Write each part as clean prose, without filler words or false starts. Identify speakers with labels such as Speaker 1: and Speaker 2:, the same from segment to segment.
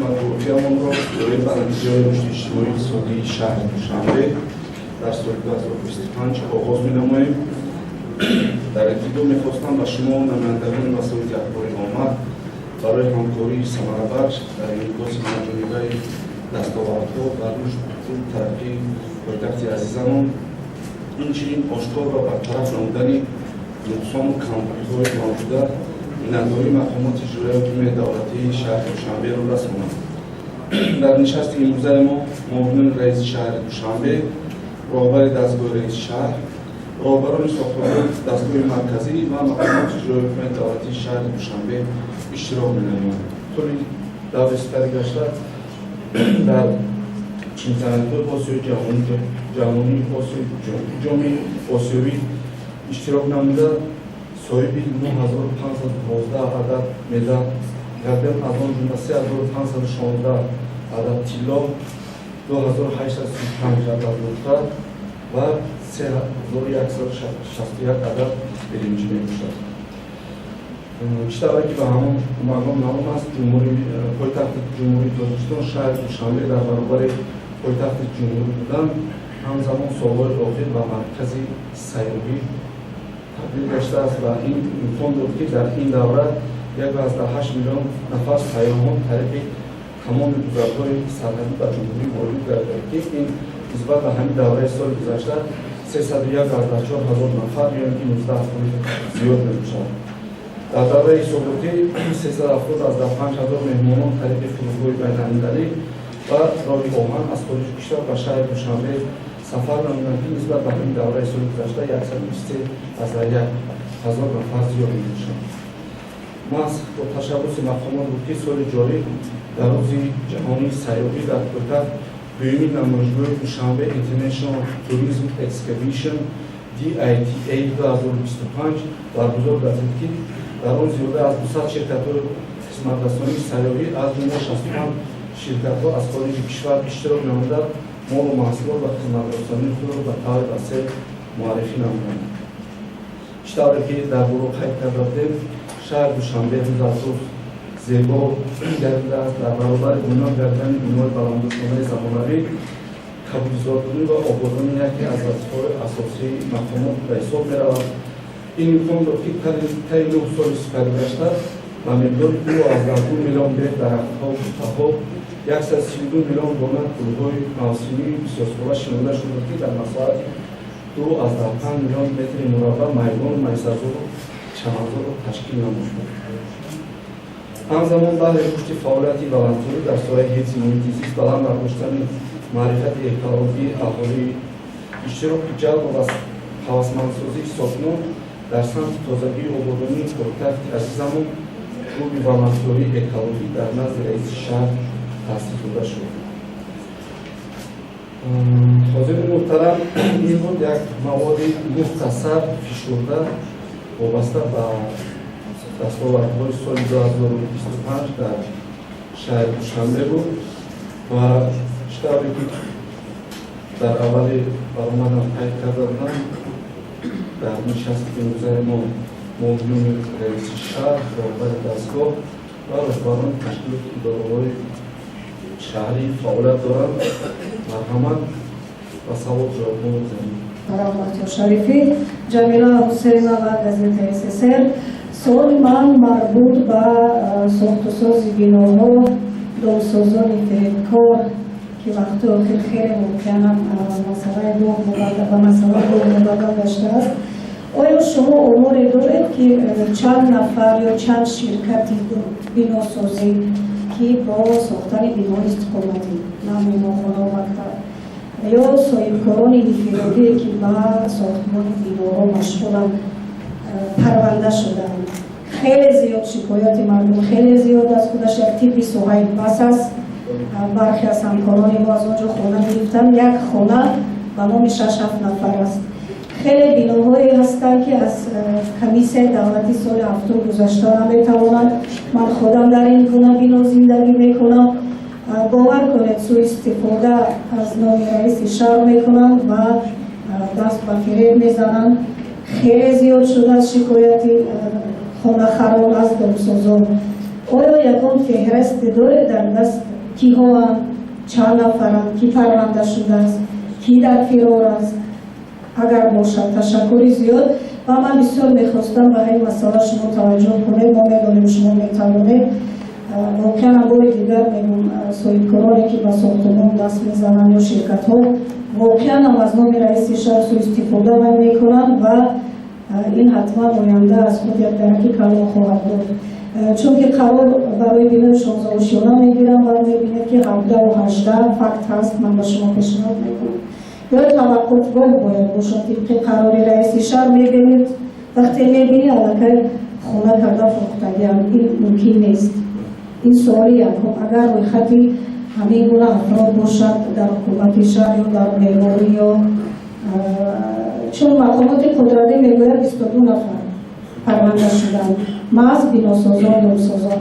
Speaker 1: قسمت گفتیمون رو برای برنامه‌های رشد اجتماعی اقتصادی شهر دوشنبه در سال 2025 آغاز می‌نماییم. در ابتدا می‌خواستم به شما نمایندگان مسئولین اخباری آمد برای همکاری ثمره‌بخش در انعکاس مجموعه دستاوردها و رشد و ترقی پایتخت عزیزمون، اینچنین آشکار و برطرف نمودن نقصان و کمبودهای موجوده نداری مقامات اجرایی حکومت دولتی شهر دوشنبه را رساند. در نشست امروزه ما معاون رئیس شهر دوشنبه، راهبر دستگاه رئیس شهر، راهبران ساختمان دستگاه مرکزی و مقامات اجرایی حکومت دولتی شهر دوشنبه اشتراک می‌نمایند. طوری دور سپری گشته در چمپیونات آسیای جهانی جام آسیوی اشتراک نموده صاحب 9512 عدد مدال گردن از آن جمله 3516 عدد طلا، 2835 عدد نقطه و 3161 عدد برنج می‌باشد. بیشتر که به همون مقام معلوم است پایتخت جمهوری تاجیکستان شهر دوشنبه در برابر پایتخت جمهوری بودن همزمان سالهای داخل و مرکزی سیاحی تبدیل گشته است و این امکان داد که در این دوره 1.8 میلیون نفر سیاحان طریق تمام گذرگاه سرحدی به جمهوری وارد گردند که این نسبت به همین دوره سال گذشته 301.4 نفر یعنی که 19% زیاد می‌باشد. در دوره حساباتی 370 از 5000 مهمانان طریق فرودگاه بین‌المللی و راه آهن از خارج کشور به شهر دوشنبه سفر نمودند که نسبت به همین دوره سال گذشته 123,000 نفر زیاد می‌باشند. محض با تشبث مقامات بود که سال جاری در روز جهانی سیاحی در پایتخت دومین نمایشگاه دوشنبه اینترنشنال توریسم اکسکیویشن DITA 2025 برگزار گردید که در آن زیاده از 200 شرکت‌های خدمت‌رسانی سیاحی از جمله 65 شرکت‌ها از خارج کشور اشتراک نموده مال و محصولات و خدمت‌رسانی خود را به طور وسیع معرفی نمودند. بیشتر که در گروه قید کرده شهر دوشنبه روز از روز زیبا گردیده است. در برابر بنا کردن بنای بلندستانه زمانوی قبول‌زدگی و آبادانی یکی از وظایف اساسی مقامات به حساب می‌رود. این امکان را که طی 9 سال سپری گشته و مقدار 2.2 میلیون بیت درخت‌ها و بوته‌ها 132 میلیون دانه گل‌های موسمی بسیارساله شمرده شده که در مساحت 2.5 میلیون متر مربع میدان میسرزار و چمنزار را تشکیل نموده. همزمان برای رشد فعالیت ولنتاری در ساحه حفظ محیط زیست بلند برداشتن معرفت اکولوژی اهالی اشتراک جلب و هوسمندسازی ساکنان در سمت تازگی و آبادانی پایتخت عزیزمون گروه ولنتاری اکولوژی در نزد رئیس شهر تأسیس داده شد. حاضرین محترم، این بود یک مواد مختصر فشرده وابسته به دستاوردهای سال 2025 در شهر دوشنبه بود و بیشتری که در اول برآمدم قید کرده بودم در نشست امروزه ما معاون رئیس شهر، راهبر دستگاه و رهبران تشکیلات اداره‌های شهری فعالیت دارند. مرحمت و ثواب جواب‌ها بزنید.
Speaker 2: رحمت شریفی جمیلا حسینا و گزیده SSR سوال من مربوط به ساخت و ساز بناها دامسازان فریبکار که وقتی آخر خیلی ممکنه مسئله دو مبادله داشته است. آیا شما امور دارید که چند نفر یا چند شرکت بناسازی که با ساختن بنای استقامتی نمی‌مانند مکتب یا صاحبکاران انفرادی که با ساختمان بناها مشغولند پرونده شدند؟ خیلی زیاد شکایت مردم خیلی زیاد از خودش یک تیپی سوهای بس است. برخی از همکاران ما از اونجا خانه گرفتن، یک خانه به نام 6-7 نفر است. خیلی بناهایی هستند که از کمیسیون دولتی سال 70 گذشته نمیتوانند. من خودم در این گونه بنا زندگی میکنم. باور کنید سوء استفاده از نام رئیس شهر میکنم و دست به فریب میزنم. خیلی زیاد شده از شکایتی خانه خراب از دامسازان. آیا یکان فهرست داره در دست کیها هم چند نفرند کی پرونده شده است کی در فرار است اگر باشد تشکری زیاد و من بسیار میخواستم به این مسئله شما توجه کنید ما میدانیم شما میتوانید واقعا بار دیگر میگم صاحبکارانی که به ساختمان دست میزنند یا شرکت ها واقعا هم از نام رئیس شهر سوء استفاده میکنند و این حتما آینده از خود یک درکی کلان خواهد بود چون که قرار برای بینه 16 و 16 میگیرم و میبینید که 17 و 18 فکت هست من به شما پیشنهاد میکنم یا توقفگاه باید باشد طبق قرار رئیس شهر میبینید وقتی میبینی علاقه خونه کرده فروختگی این ممکن نیست این سوالی یکم اگر روی خطی همین گونه افراد باشد در حکومت شهر یا در معماری یا چون مقامات قدرتی میگوید 22 نفر پرونده شدند محض بناسازان دمسازان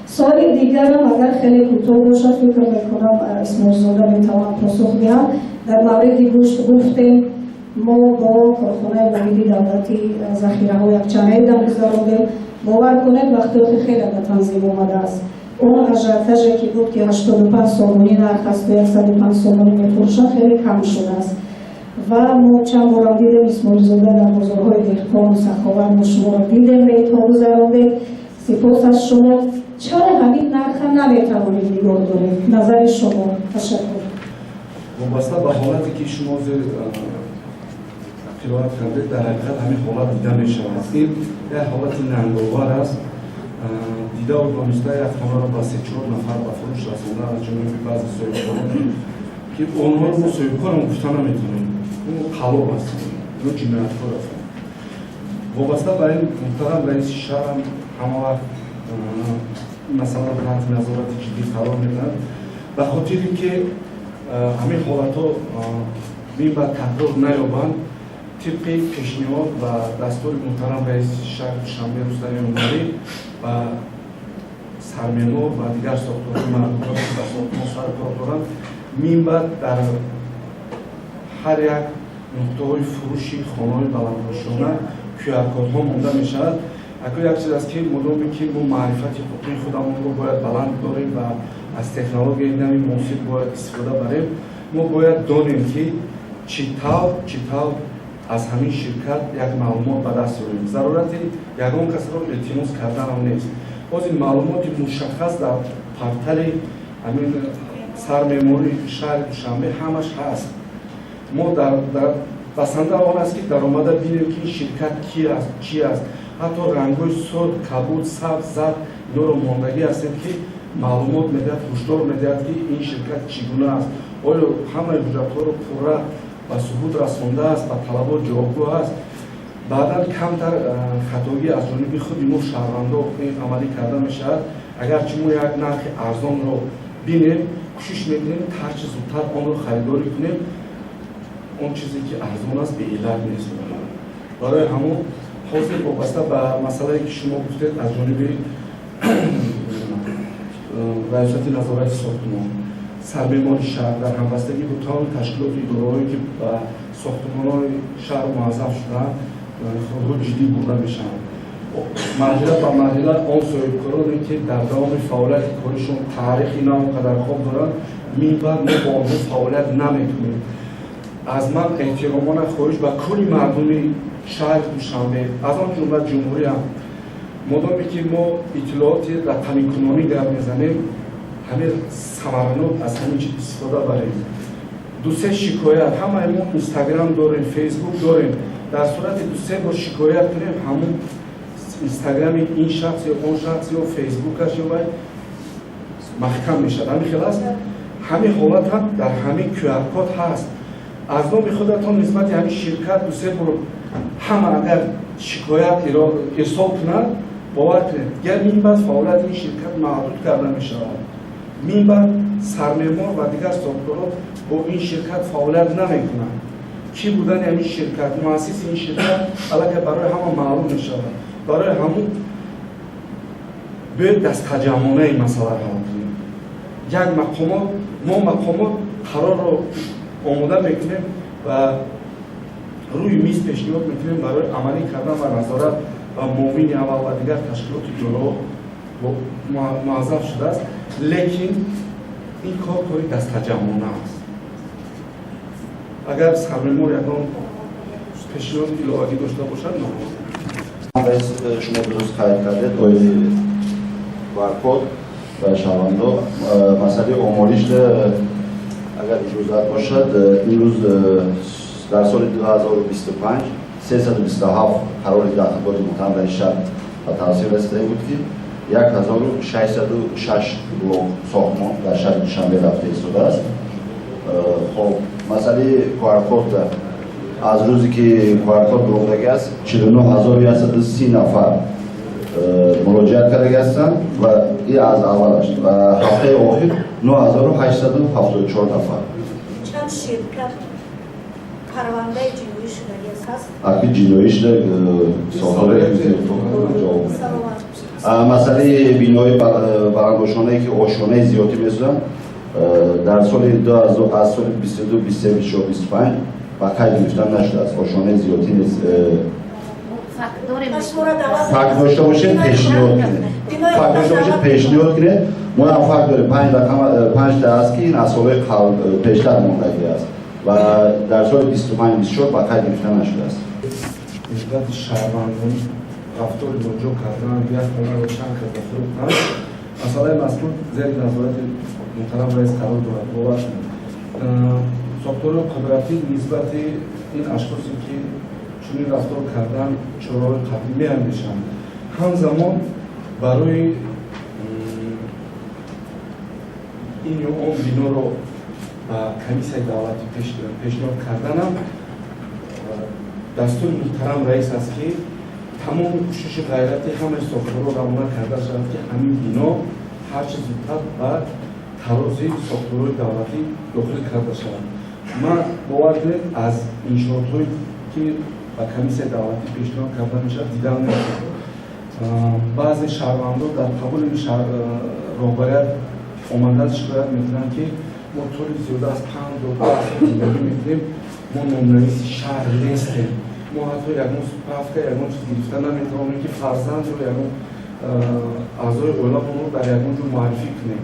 Speaker 2: سال دیگر هم اگر خیلی کوتاه باشد فکر میکنم اسماعیل زاده میتوان پاسخ دهد در موردی گفتیم ما با کارخانه واحدی دولتی ذخیره ها یک چنین دم گذاردیم باور کنید وقتی خیلی به تنظیم آمده است اون اژیوتاژی که بود که 85 سامانی نرخ است و 105 سامانی میفروشد خیلی کم شده است و ما چند بار دیدیم اسماعیل زاده در بازارهای دهقان سخاوت ما شما را دیدیم ریت‌ها گذراندیم سپاس از شما چرا همین نرخ نمیتوانید نگاه دارید نظر شما تشکر
Speaker 1: وابسته به حالتی که شما قرائت کردید در حقیقت همین حالت دیده میشود این یک حالت ننگاور است دیده و دانسته یک خانه را با 3-4 نفر به فروش رسانده از جمله بعضی صاحبکاران که آنها رو صاحبکار هم گفته نمیتونیم اون خلاب است اون جنایتکار است وابسته به این محترم رئیس شهر هم همه وقت مثلا تحت نظارت جدی قرار میدن به خاطری که همین حالت ها بین به تکرار نیابند طبق پیشنهاد و دستور محترم رئیس شهر شنبه روستایی عمری و سرمعمار و دیگر ساختمان مربوطه به ساختمان سر کار دارند می‌باید در هر یک نقطه‌های فروشی خانه‌های بلندباشانه QR کدها مانده می‌شود اگر یک چیز است که مدامی که ما معرفت حقوقی خودمون رو باید بلند داریم و از تکنولوژی نوی موثر باید استفاده بریم ما باید دانیم که چطور از همین شرکت یک معلومات به دست آوریم ضرورت یگان کس را التماس کردن هم نیست باز این معلومات مشخص در پورتال همین سرمعماری شهر دوشنبه همش هست ما در بسنده آن است که در آمده بینیم که این شرکت کی است چی است حتی رنگ‌های سرخ کبود سبز زرد اینا رو ماندگی هستند که معلومات میدهد هشدار میدهد که این شرکت چگونه است آیا همه حجت‌ها رو پوره و ثبوت رسانده است و طلبات جوابگو است بعدا کمتر خطایی از جانب خود ما شهروندا این عملی کرده میشود اگر چه ما یک نرخ ارزان رو بینیم کوشش میکنیم هر چه زودتر آن رو خریداری کنیم اون چیزی که ارزان است به علت نیست برای همون حاضر وابسته به مسئله که شما گفتید از جانب ریاست نظارت ساختمان سرمعماری شهر در همبستگی با تمام تشکیلات اداره‌هایی که به ساختمان‌های شهر موظف شدن خودرو جدی برده میشن مرحله به مرحله آن صاحبکارانی که در دوام فعالیت کارشون تاریخی نه اونقدر خوب دارن می‌باید ما با آنها فعالیت نمی‌کنیم از من احترامانه خواهش به کل مردم شهر دوشنبه از آن جمله جمهوری هم مادامی که ما اطلاعاتی را تامین کنانی گپ میزنیم همین ثمرانات از همین چیز استفاده بریم دو-سه شکایت همه ما اینستاگرام داریم فیسبوک داریم در صورت دو-سه بار شکایت کنیم همون اینستاگرام این شخص یا اون شخص یا فیسبوکش یا باید محکم میشد همین خلاص همین حالت هم در همین QR کد هست از نام خودتان نسبت همین شرکت دو-سه بار همه اگر شکایت ارسال کنند باور کنید گر می‌باید فعالیت این شرکت محدود کرده می‌شود می‌باید سرمعمار و دیگر ساختمان‌ها با این شرکت فعالیت نمی‌کنند کی بودن همین شرکت مؤسس این شرکت البته برای همه معلوم می‌شود برای همون به دست تجمعانه این مسئله حل کنیم یک مقامات قرار رو آماده می‌کنیم و روی میز پیشنهاد می‌کنیم برای عملی کردن و نظارت و معاون اول و دیگر تشکیلات اداره موظف شده است، لیکن این کار دست تجمعانه است. اگر صبرمون یکم پیشنهاد الهی داشته باشد
Speaker 3: رئیس شما درست خواهید کرده دویلی بارکد و شهروندان مسئله آماریش اگر اجازت باشد این روز در سال 2025 327 قرار داخل محترم رئیس شهر و توصیه رسیده بود که 1606 بلوک ساختمان در شهر دوشنبه رفته ایستاده است. خب مسئله بارکد از روزی که بارکد بروده است 49130 نفر مراجعت کرده هستند و این از اولش و هفته آخر 9874 نفر.
Speaker 2: چند شرکت پرونده جنایی شده است؟
Speaker 3: اکی جناییش در سازمان مسئله بینای برانگوشانه که آشانه زیادی می‌سازند در سال از سال 22 23 24 25 و قید گرفتن نشده است. آشانه زیادی نیست. فقط داشته باشید پیشنهاد کنید. فقط داشته باشید پیشنهاد کنید. ما هم فقط داریم 5 تا است که این از سال پیشتر ماندگی است و در سال 25 24 با قید گرفتن نشده است.
Speaker 1: نسبت شهروندان رفتار ناجور کردن یا خونه رو چند کس فروختن مسئله مسئول زیر نظارت محترم رئیس قرار دارد. باور کنید ساختار قدرتی نسبت این اشخاصی که چنین رفتار کردن چرای قبلی می‌اندیشند همزمان برای این اون بنا رو با کمیسیون دولتی پیشنهاد کردن هم دستور محترم رئیس است که تمام کوشش غیرتی همه ساختار رو روانه کرده شود که همین بنا هر چه زودتر به ترازی ساختار دولتی داخل کرده شود. من باور کنید از انشاءات‌هایی که با کمیسیون دولتی پیشنهاد کرده میشود دیدن نمی‌کنم. بعضی شهروندان در قبول این راهبریت آمدن شکایت می‌کنند که ما طور زیاده از 5 سال زندگی می‌کنیم، ما نام‌نویس شهر نیستیم، ما حتی یکم سپرفته یکم چیز گرفتن نمی‌توانیم که فرزند رو یکم اعضای اولامون رو در یکم جو معرفی کنیم.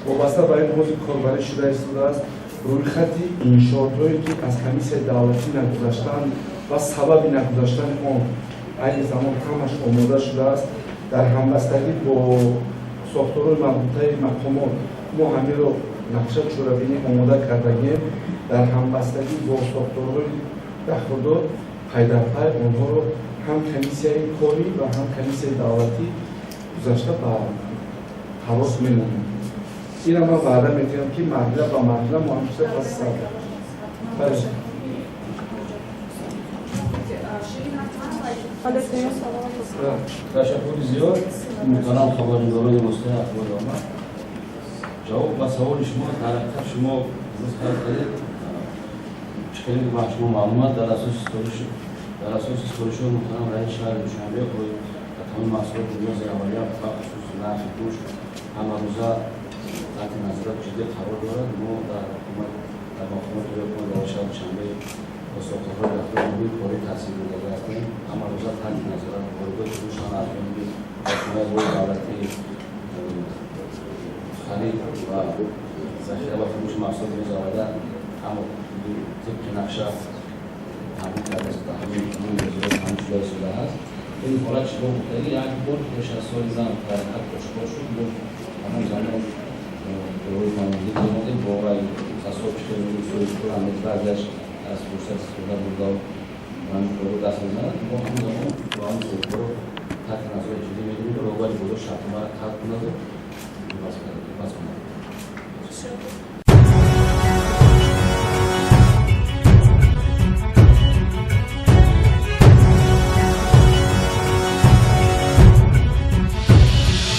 Speaker 1: وابسته به این موضوع کاربری شده ایستاده است روی خطی انشاءات‌هایی که از کمیسیون دولتی نگذاشتن و سبب نگذاشتن آن این زمان همش آماده شده است. در همبستگی با ساختارهای مربوطه مقامات ما همین رو نقشه چوربینی آماده کردگیم. در همبستگی با ساختارهای دخلدار پی در پی آنها رو هم کمیسیون کاری و هم کمیسیون دولتی گذاشته به حواس می‌مونیم. این هم وعده می‌دیم که مرحله با مرحله مهندسه پس سر
Speaker 4: تشکر زیاد محترم خبرنگاران مستند اخبار آمد. جواب و سوال شما در حقیقت شما ذکر کردید چیزی که با شما معلومات در اساس استوریش محترم رئیس شهر دوشنبه و تمام مسئولان نیاز اولیه و خصوص نفی پوش همه روزا تحت نظارت جدی قرار دارد. ما در حکومت در مقامات در شهر دوشنبه با ساختارهای داخلی کاری تحصیل داده هستیم. همه روزا تحت نظارت واردات فروشان ارزیابی حکومت با دولتی خرید و ذخیره و فروش محصول می‌آورده اما طبق نقشه تامین کرده است. تامین وزارت همچنین شده است. این حالت شما مختلفی یک بار پیش از سال زن در حد آشکار شد و همون زمان روی ماندگی زمانه باور تصاحب شده و سوی کل همه برگشت از فرصت استفاده بوده و من کارو دست می‌زند. ما همون زمان با همون سوی رو تحت نظر جدی می‌گیریم و راهبری بزرگ شرط ما را خلق کنند و بس کنند.